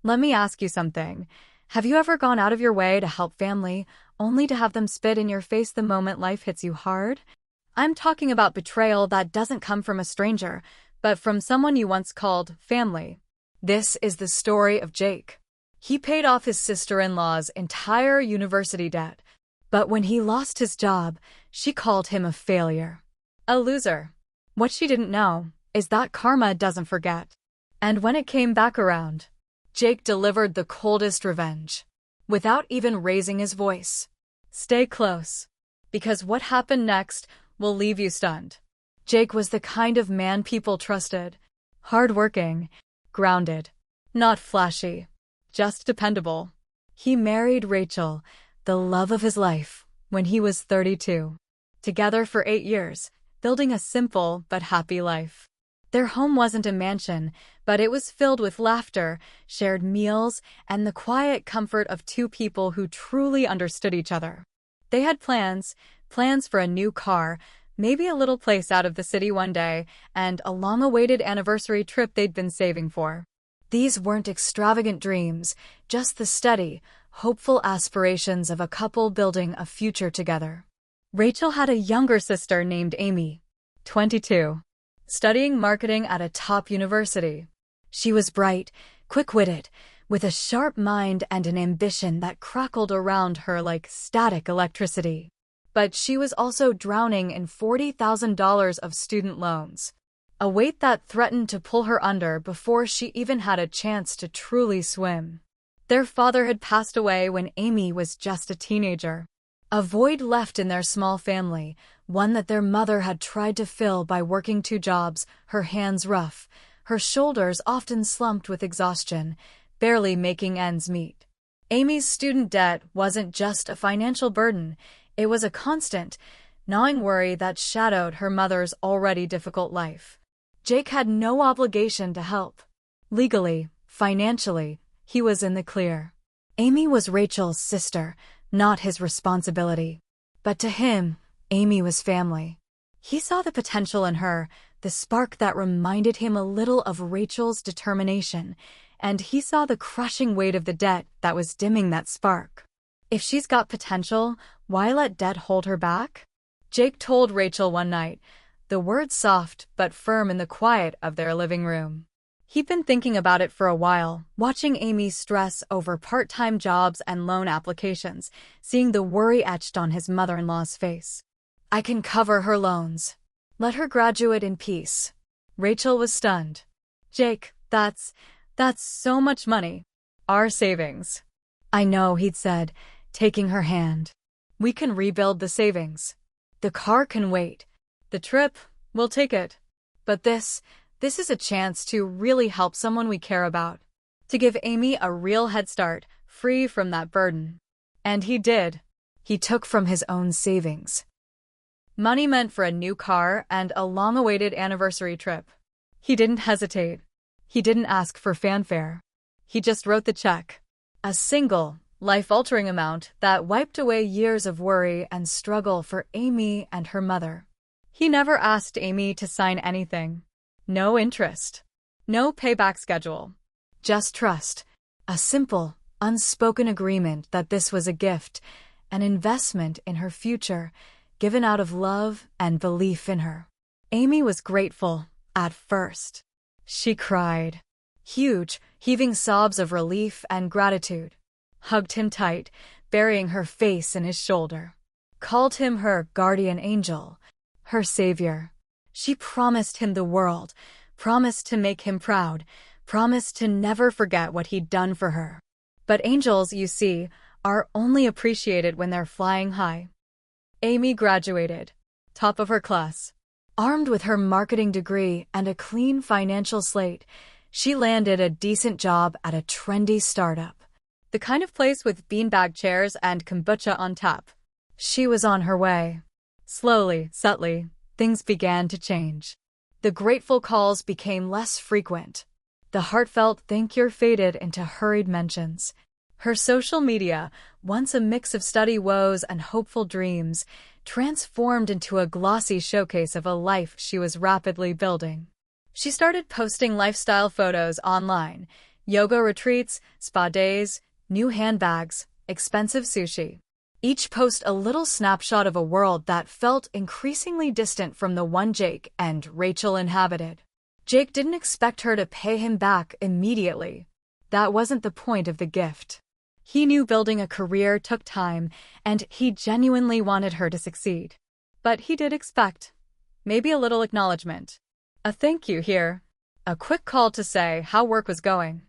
Let me ask you something. Have you ever gone out of your way to help family, only to have them spit in your face the moment life hits you hard? I'm talking about betrayal that doesn't come from a stranger, but from someone you once called family. This is the story of Jake. He paid off his sister-in-law's entire university debt, but when he lost his job, she called him a failure. A loser. What she didn't know is that karma doesn't forget. And when it came back around, Jake delivered the coldest revenge, without even raising his voice. Stay close, because what happened next will leave you stunned. Jake was the kind of man people trusted. Hardworking, grounded, not flashy, just dependable. He married Rachel, the love of his life, when he was 32. Together for 8 years, building a simple but happy life. Their home wasn't a mansion, but it was filled with laughter, shared meals, and the quiet comfort of two people who truly understood each other. They had plans for a new car, maybe a little place out of the city one day, and a long-awaited anniversary trip they'd been saving for. These weren't extravagant dreams, just the steady, hopeful aspirations of a couple building a future together. Rachel had a younger sister named Amy, 22. Studying marketing at a top university. She was bright, quick-witted, with a sharp mind and an ambition that crackled around her like static electricity. But she was also drowning in $40,000 of student loans, a weight that threatened to pull her under before she even had a chance to truly swim. Their father had passed away when Amy was just a teenager. A void left in their small family, one that their mother had tried to fill by working 2 jobs, her hands rough, her shoulders often slumped with exhaustion, barely making ends meet. Amy's student debt wasn't just a financial burden, it was a constant, gnawing worry that shadowed her mother's already difficult life. Jake had no obligation to help. Legally, financially, he was in the clear. Amy was Rachel's sister, not his responsibility. But to him, Amy was family. He saw the potential in her, the spark that reminded him a little of Rachel's determination, and he saw the crushing weight of the debt that was dimming that spark. If she's got potential, why let debt hold her back? Jake told Rachel one night, the words soft but firm in the quiet of their living room. He'd been thinking about it for a while, watching Amy stress over part-time jobs and loan applications, seeing the worry etched on his mother-in-law's face. I can cover her loans. Let her graduate in peace. Rachel was stunned. Jake, that's so much money. Our savings. I know, he'd said, taking her hand. We can rebuild the savings. The car can wait. The trip, we'll take it. But this is a chance to really help someone we care about. To give Amy a real head start, free from that burden. And he did. He took from his own savings. Money meant for a new car and a long-awaited anniversary trip. He didn't hesitate. He didn't ask for fanfare. He just wrote the check. A single, life-altering amount that wiped away years of worry and struggle for Amy and her mother. He never asked Amy to sign anything. No interest. No payback schedule. Just trust. A simple, unspoken agreement that this was a gift, an investment in her future, given out of love and belief in her. Amy was grateful, at first. She cried. Huge, heaving sobs of relief and gratitude. Hugged him tight, burying her face in his shoulder. Called him her guardian angel, her savior. She promised him the world, promised to make him proud, promised to never forget what he'd done for her. But angels, you see, are only appreciated when they're flying high. Amy graduated, top of her class. Armed with her marketing degree and a clean financial slate, she landed a decent job at a trendy startup. The kind of place with beanbag chairs and kombucha on tap. She was on her way. Slowly, subtly, things began to change. The grateful calls became less frequent. The heartfelt thank you faded into hurried mentions. Her social media, once a mix of study woes and hopeful dreams, transformed into a glossy showcase of a life she was rapidly building. She started posting lifestyle photos online, Yoga retreats, spa days, new handbags, expensive sushi. Each post a little snapshot of a world that felt increasingly distant from the one Jake and Rachel inhabited. Jake didn't expect her to pay him back immediately. That wasn't the point of the gift. He knew building a career took time, and he genuinely wanted her to succeed. But he did expect maybe a little acknowledgement. A thank you here. A quick call to say how work was going.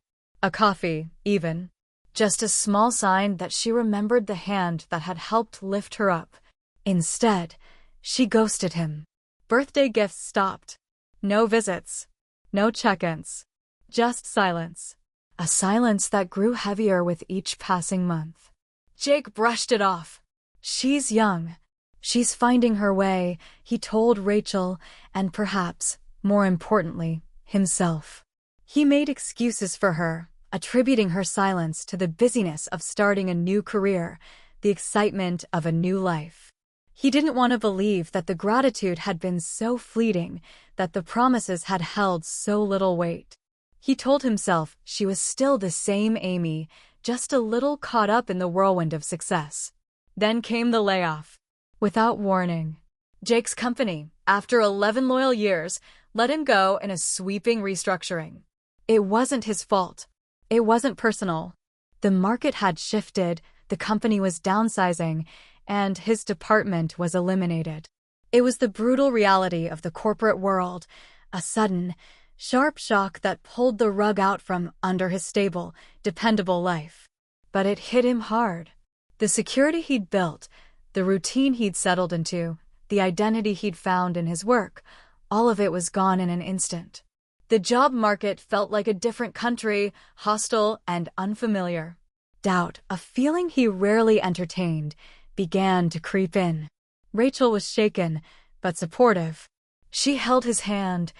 A coffee, even. Just a small sign that she remembered the hand that had helped lift her up. Instead, she ghosted him. Birthday gifts stopped. No visits. No check-ins. Just silence. A silence that grew heavier with each passing month. Jake brushed it off. She's young. She's finding her way, he told Rachel, and perhaps, more importantly, himself. He made excuses for her, attributing her silence to the busyness of starting a new career, the excitement of a new life. He didn't want to believe that the gratitude had been so fleeting, that the promises had held so little weight. He told himself she was still the same Amy, just a little caught up in the whirlwind of success. Then came the layoff. Without warning, Jake's company, after 11 loyal years, let him go in a sweeping restructuring. It wasn't his fault. It wasn't personal. The market had shifted, the company was downsizing, and his department was eliminated. It was the brutal reality of the corporate world, a sudden, sharp shock that pulled the rug out from under his stable, dependable life. But it hit him hard. The security he'd built, the routine he'd settled into, the identity he'd found in his work, all of it was gone in an instant. The job market felt like a different country, hostile and unfamiliar. Doubt, a feeling he rarely entertained, began to creep in. Rachel was shaken, but supportive. She held his hand,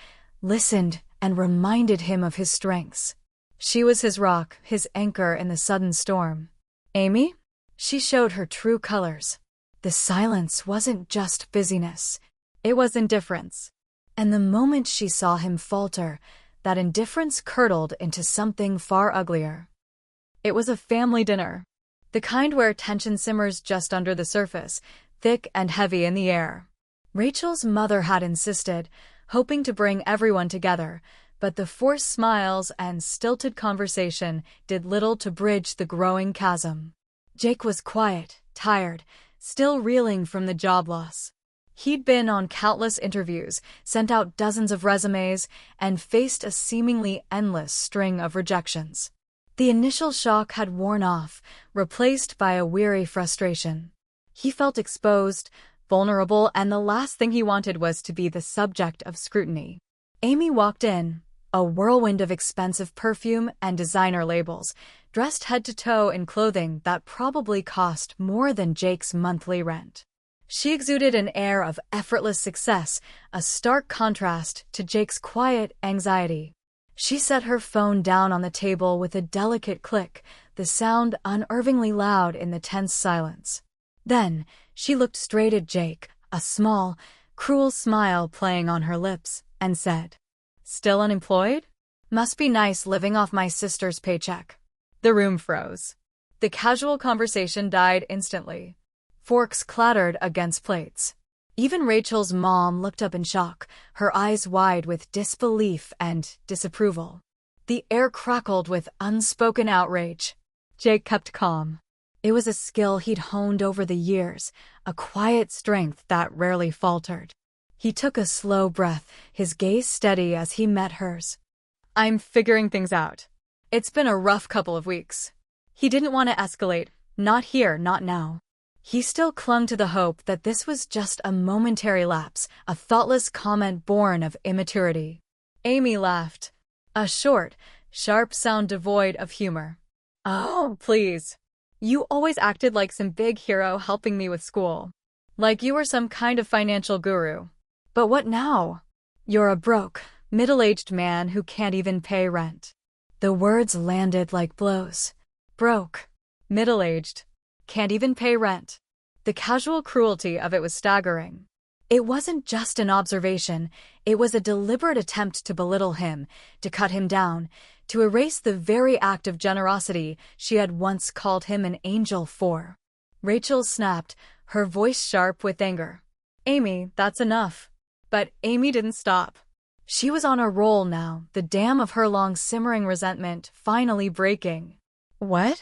listened, and reminded him of his strengths. She was his rock, his anchor in the sudden storm. Amy? She showed her true colors. The silence wasn't just busyness. It was indifference. And the moment she saw him falter, that indifference curdled into something far uglier. It was a family dinner. The kind where tension simmers just under the surface, thick and heavy in the air. Rachel's mother had insisted, hoping to bring everyone together, but the forced smiles and stilted conversation did little to bridge the growing chasm. Jake was quiet, tired, still reeling from the job loss. He'd been on countless interviews, sent out dozens of resumes, and faced a seemingly endless string of rejections. The initial shock had worn off, replaced by a weary frustration. He felt exposed, vulnerable, and the last thing he wanted was to be the subject of scrutiny. Amy walked in, a whirlwind of expensive perfume and designer labels, dressed head to toe in clothing that probably cost more than Jake's monthly rent. She exuded an air of effortless success, a stark contrast to Jake's quiet anxiety. She set her phone down on the table with a delicate click, the sound unnervingly loud in the tense silence. Then, she looked straight at Jake, a small, cruel smile playing on her lips, and said, "Still unemployed? Must be nice living off my sister's paycheck." The room froze. The casual conversation died instantly. Forks clattered against plates. Even Rachel's mom looked up in shock, her eyes wide with disbelief and disapproval. The air crackled with unspoken outrage. Jake kept calm. It was a skill he'd honed over the years, a quiet strength that rarely faltered. He took a slow breath, his gaze steady as he met hers. "I'm figuring things out. It's been a rough couple of weeks." He didn't want to escalate, not here, not now. He still clung to the hope that this was just a momentary lapse, a thoughtless comment born of immaturity. Amy laughed, a short, sharp sound devoid of humor. "Oh, please. You always acted like some big hero helping me with school. Like you were some kind of financial guru. But what now? You're a broke, middle-aged man who can't even pay rent." The words landed like blows. Broke, middle-aged, can't even pay rent. The casual cruelty of it was staggering. It wasn't just an observation, it was a deliberate attempt to belittle him, to cut him down, to erase the very act of generosity she had once called him an angel for. Rachel snapped, her voice sharp with anger. "Amy, that's enough." But Amy didn't stop. She was on a roll now, the dam of her long simmering resentment finally breaking. "What?"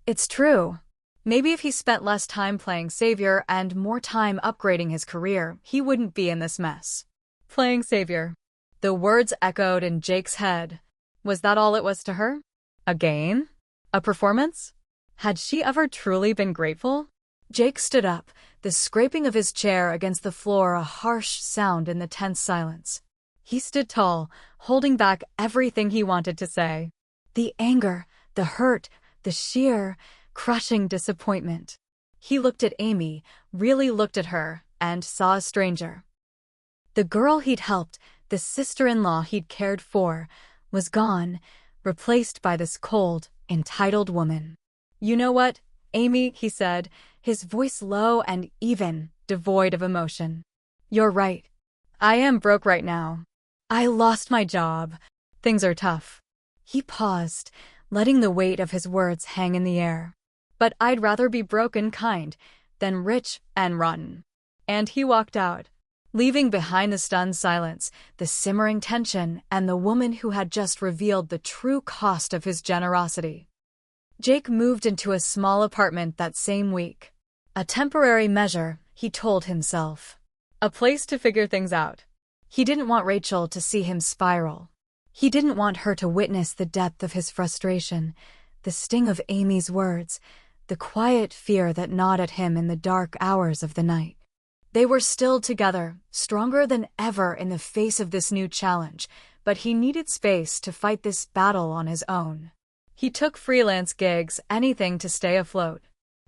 "It's true. Maybe if he spent less time playing savior and more time upgrading his career, he wouldn't be in this mess." Playing savior. The words echoed in Jake's head. Was that all it was to her? A game? A performance? Had she ever truly been grateful? Jake stood up, the scraping of his chair against the floor a harsh sound in the tense silence. He stood tall, holding back everything he wanted to say. The anger, the hurt, the sheer, crushing disappointment. He looked at Amy, really looked at her, and saw a stranger. The girl he'd helped, the sister-in-law he'd cared for, was gone, replaced by this cold, entitled woman. "You know what, Amy," he said, his voice low and even, devoid of emotion. "You're right. I am broke right now. I lost my job. Things are tough." He paused, letting the weight of his words hang in the air. "But I'd rather be broke and kind than rich and rotten." And he walked out, leaving behind the stunned silence, the simmering tension, and the woman who had just revealed the true cost of his generosity. Jake moved into a small apartment that same week. A temporary measure, he told himself. A place to figure things out. He didn't want Rachel to see him spiral. He didn't want her to witness the depth of his frustration, the sting of Amy's words, the quiet fear that gnawed at him in the dark hours of the night. They were still together, stronger than ever in the face of this new challenge, but he needed space to fight this battle on his own. He took freelance gigs, anything to stay afloat.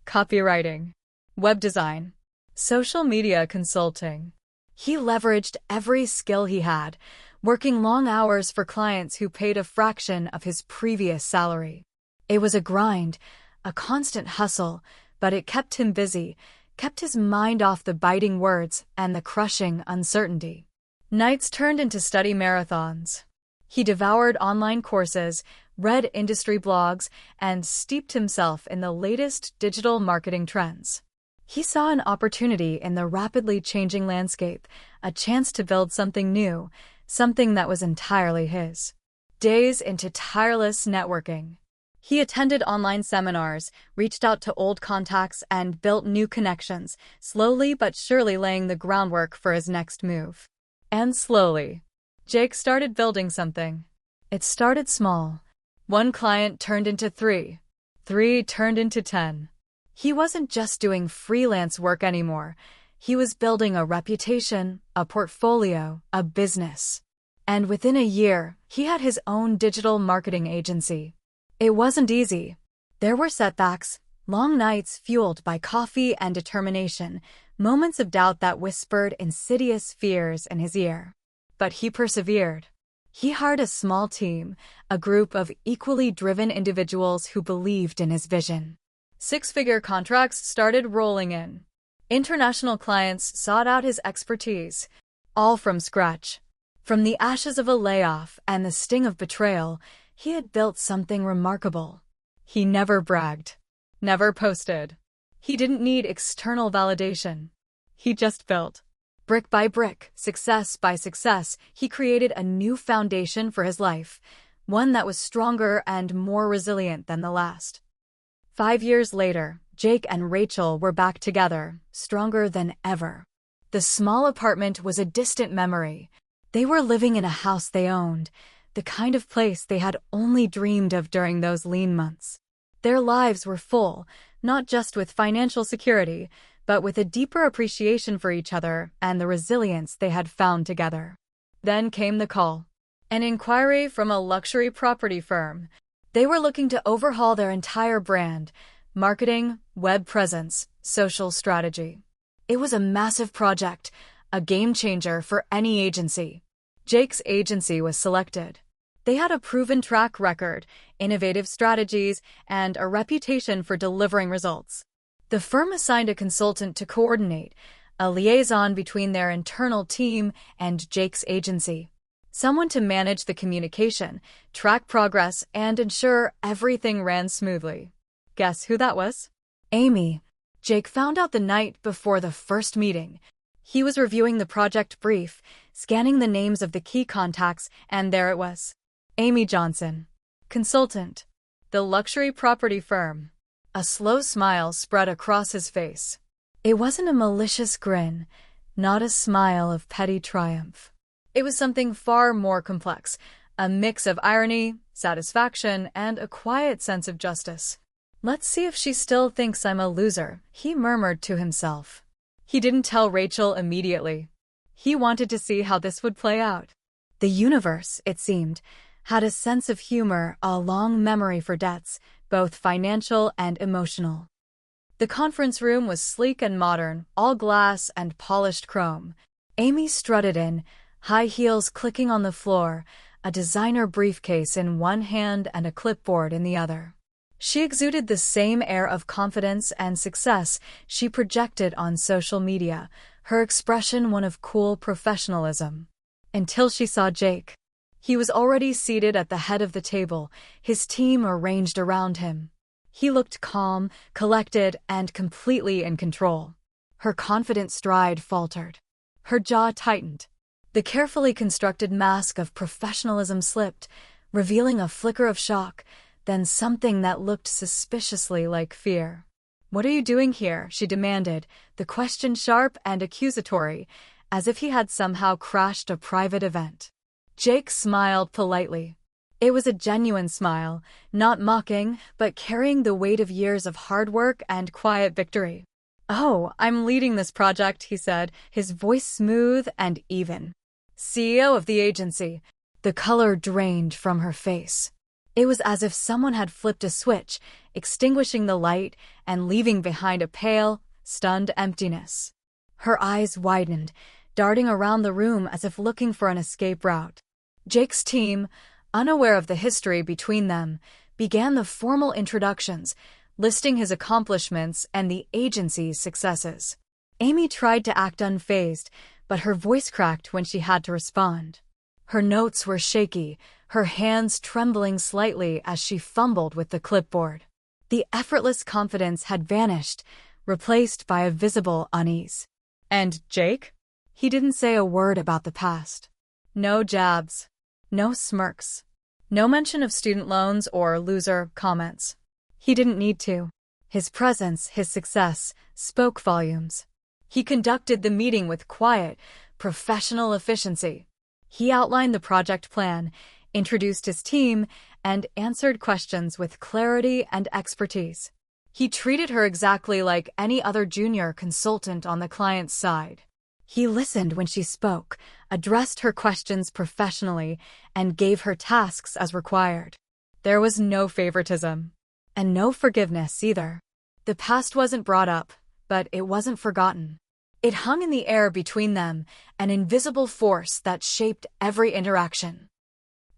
Copywriting, web design, social media consulting. He leveraged every skill he had, working long hours for clients who paid a fraction of his previous salary. It was a grind, a constant hustle, but it kept him busy, kept his mind off the biting words and the crushing uncertainty. Nights turned into study marathons. He devoured online courses, read industry blogs, and steeped himself in the latest digital marketing trends. He saw an opportunity in the rapidly changing landscape, a chance to build something new, something that was entirely his. Days into tireless networking. He attended online seminars, reached out to old contacts, and built new connections, slowly but surely laying the groundwork for his next move. And slowly, Jake started building something. It started small. One client turned into 3. 3 turned into 10. He wasn't just doing freelance work anymore. He was building a reputation, a portfolio, a business. And within a year, he had his own digital marketing agency. It wasn't easy. There were setbacks, long nights fueled by coffee and determination, moments of doubt that whispered insidious fears in his ear. But he persevered. He hired a small team, a group of equally driven individuals who believed in his vision. 6-figure contracts started rolling in. International clients sought out his expertise, all from scratch. From the ashes of a layoff and the sting of betrayal, he had built something remarkable. He never bragged, never posted. He didn't need external validation. He just built. Brick by brick, success by success, he created a new foundation for his life, one that was stronger and more resilient than the last. 5 years later, Jake and Rachel were back together, stronger than ever. The small apartment was a distant memory. They were living in a house they owned, the kind of place they had only dreamed of during those lean months. Their lives were full, not just with financial security, but with a deeper appreciation for each other and the resilience they had found together. Then came the call. An inquiry from a luxury property firm. They were looking to overhaul their entire brand, marketing, web presence, social strategy. It was a massive project, a game changer for any agency. Jake's agency was selected. They had a proven track record, innovative strategies, and a reputation for delivering results. The firm assigned a consultant to coordinate, a liaison between their internal team and Jake's agency. Someone to manage the communication, track progress, and ensure everything ran smoothly. Guess who that was? Amy. Jake found out the night before the first meeting. He was reviewing the project brief, scanning the names of the key contacts, and there it was. Amy Johnson, consultant, the luxury property firm. A slow smile spread across his face. It wasn't a malicious grin, not a smile of petty triumph. It was something far more complex, a mix of irony, satisfaction, and a quiet sense of justice. "Let's see if she still thinks I'm a loser," he murmured to himself. He didn't tell Rachel immediately. He wanted to see how this would play out. The universe, it seemed, had a sense of humor, a long memory for debts, both financial and emotional. The conference room was sleek and modern, all glass and polished chrome. Amy strutted in, high heels clicking on the floor, a designer briefcase in one hand and a clipboard in the other. She exuded the same air of confidence and success she projected on social media, her expression one of cool professionalism. Until she saw Jake. He was already seated at the head of the table, his team arranged around him. He looked calm, collected, and completely in control. Her confident stride faltered. Her jaw tightened. The carefully constructed mask of professionalism slipped, revealing a flicker of shock, then something that looked suspiciously like fear. "What are you doing here?" she demanded, the question sharp and accusatory, as if he had somehow crashed a private event. Jake smiled politely. It was a genuine smile, not mocking, but carrying the weight of years of hard work and quiet victory. "Oh, I'm leading this project," he said, his voice smooth and even. "CEO of the agency." The color drained from her face. It was as if someone had flipped a switch, extinguishing the light and leaving behind a pale, stunned emptiness. Her eyes widened, darting around the room as if looking for an escape route. Jake's team, unaware of the history between them, began the formal introductions, listing his accomplishments and the agency's successes. Amy tried to act unfazed, but her voice cracked when she had to respond. Her notes were shaky, her hands trembling slightly as she fumbled with the clipboard. The effortless confidence had vanished, replaced by a visible unease. "And Jake?" He didn't say a word about the past. No jabs. No smirks. No mention of student loans or loser comments. He didn't need to. His presence, his success, spoke volumes. He conducted the meeting with quiet, professional efficiency. He outlined the project plan, introduced his team, and answered questions with clarity and expertise. He treated her exactly like any other junior consultant on the client's side. He listened when she spoke, addressed her questions professionally, and gave her tasks as required. There was no favoritism. And no forgiveness either. The past wasn't brought up, but it wasn't forgotten. It hung in the air between them, an invisible force that shaped every interaction.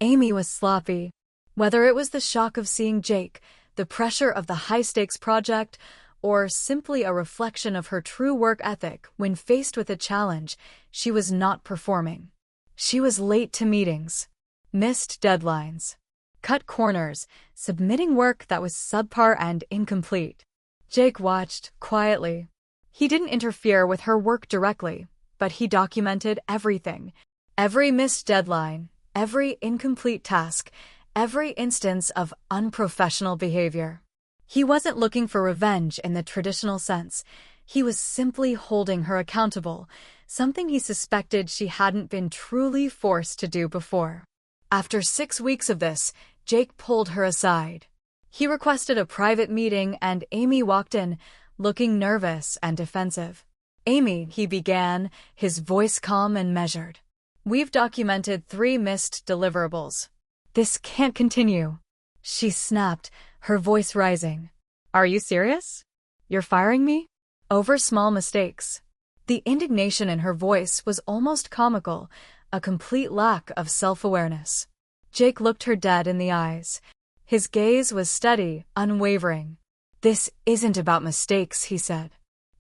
Amy was sloppy. Whether it was the shock of seeing Jake, the pressure of the high-stakes project, or simply a reflection of her true work ethic when faced with a challenge, she was not performing. She was late to meetings, missed deadlines, cut corners, submitting work that was subpar and incomplete. Jake watched, quietly. He didn't interfere with her work directly, but he documented everything. Every missed deadline, every incomplete task, every instance of unprofessional behavior. He wasn't looking for revenge in the traditional sense. He was simply holding her accountable, something he suspected she hadn't been truly forced to do before. After 6 weeks of this, Jake pulled her aside. He requested a private meeting and Amy walked in, looking nervous and defensive. "Amy," he began, his voice calm and measured. "We've documented 3 missed deliverables. This can't continue." She snapped, her voice rising. "Are you serious? You're firing me? Over small mistakes?" The indignation in her voice was almost comical, a complete lack of self-awareness. Jake looked her dead in the eyes. His gaze was steady, unwavering. "This isn't about mistakes," he said.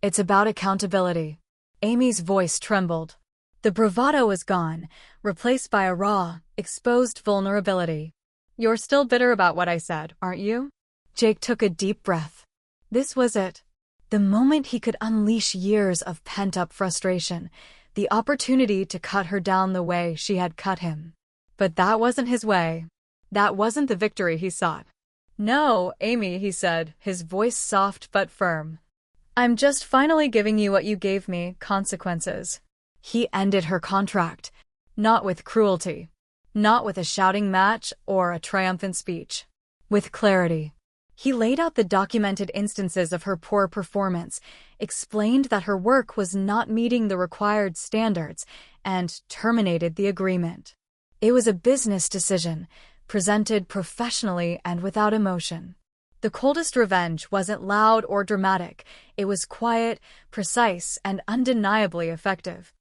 "It's about accountability." Amy's voice trembled. The bravado was gone, replaced by a raw, exposed vulnerability. "You're still bitter about what I said, aren't you?" Jake took a deep breath. This was it. The moment he could unleash years of pent-up frustration, the opportunity to cut her down the way she had cut him. But that wasn't his way. That wasn't the victory he sought. "No, Amy," he said, his voice soft but firm. "I'm just finally giving you what you gave me, consequences." He ended her contract. Not with cruelty. Not with a shouting match or a triumphant speech. With clarity. He laid out the documented instances of her poor performance, explained that her work was not meeting the required standards, and terminated the agreement. It was a business decision, presented professionally and without emotion. The coldest revenge wasn't loud or dramatic. It was quiet, precise, and undeniably effective.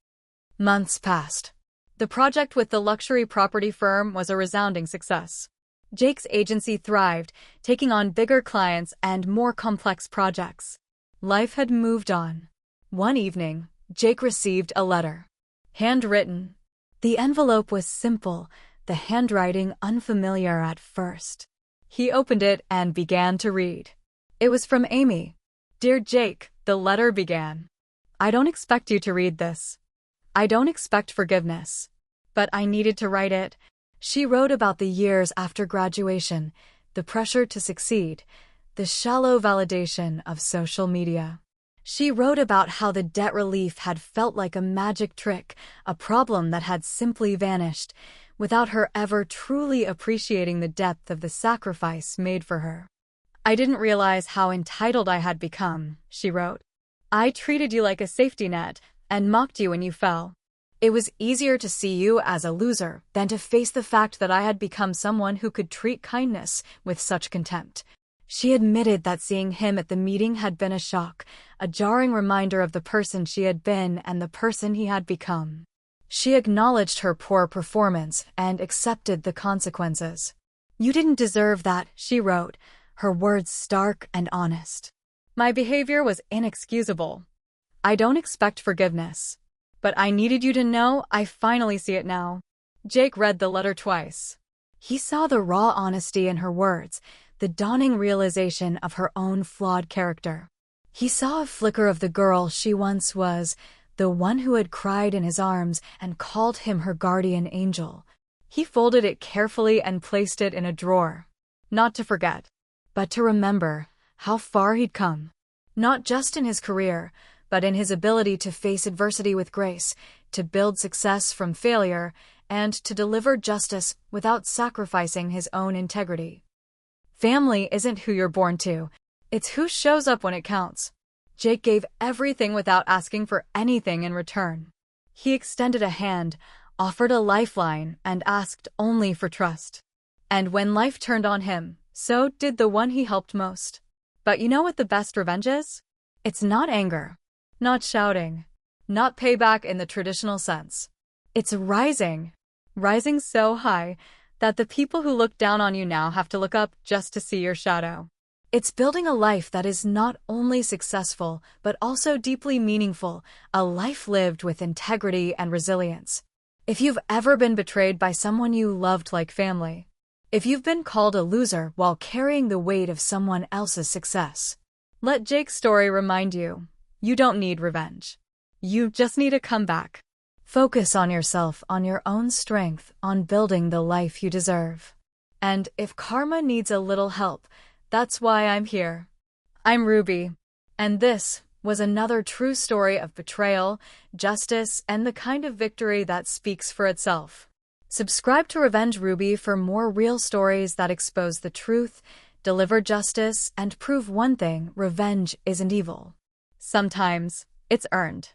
Months passed. The project with the luxury property firm was a resounding success. Jake's agency thrived, taking on bigger clients and more complex projects. Life had moved on. One evening, Jake received a letter. Handwritten. The envelope was simple, the handwriting unfamiliar at first. He opened it and began to read. It was from Amy. "Dear Jake," the letter began. "I don't expect you to read this. I don't expect forgiveness. But I needed to write it." She wrote about the years after graduation, the pressure to succeed, the shallow validation of social media. She wrote about how the debt relief had felt like a magic trick, a problem that had simply vanished, without her ever truly appreciating the depth of the sacrifice made for her. "I didn't realize how entitled I had become," she wrote. "I treated you like a safety net and mocked you when you fell. It was easier to see you as a loser than to face the fact that I had become someone who could treat kindness with such contempt." She admitted that seeing him at the meeting had been a shock, a jarring reminder of the person she had been and the person he had become. She acknowledged her poor performance and accepted the consequences. "You didn't deserve that," she wrote, her words stark and honest. "My behavior was inexcusable. I don't expect forgiveness. But I needed you to know I finally see it now." Jake read the letter twice. He saw the raw honesty in her words, the dawning realization of her own flawed character. He saw a flicker of the girl she once was, the one who had cried in his arms and called him her guardian angel. He folded it carefully and placed it in a drawer. Not to forget, but to remember how far he'd come. Not just in his career, but in his ability to face adversity with grace, to build success from failure, and to deliver justice without sacrificing his own integrity. Family isn't who you're born to. It's who shows up when it counts. Jake gave everything without asking for anything in return. He extended a hand, offered a lifeline, and asked only for trust. And when life turned on him, so did the one he helped most. But you know what the best revenge is? It's not anger. Not shouting. Not payback in the traditional sense. It's rising. Rising so high that the people who look down on you now have to look up just to see your shadow. It's building a life that is not only successful, but also deeply meaningful, a life lived with integrity and resilience. If you've ever been betrayed by someone you loved like family, if you've been called a loser while carrying the weight of someone else's success, let Jake's story remind you, you don't need revenge. You just need a comeback. Focus on yourself, on your own strength, on building the life you deserve. And if karma needs a little help, that's why I'm here. I'm Ruby, and this was another true story of betrayal, justice, and the kind of victory that speaks for itself. Subscribe to Revenge Ruby for more real stories that expose the truth, deliver justice, and prove one thing: revenge isn't evil. Sometimes it's earned.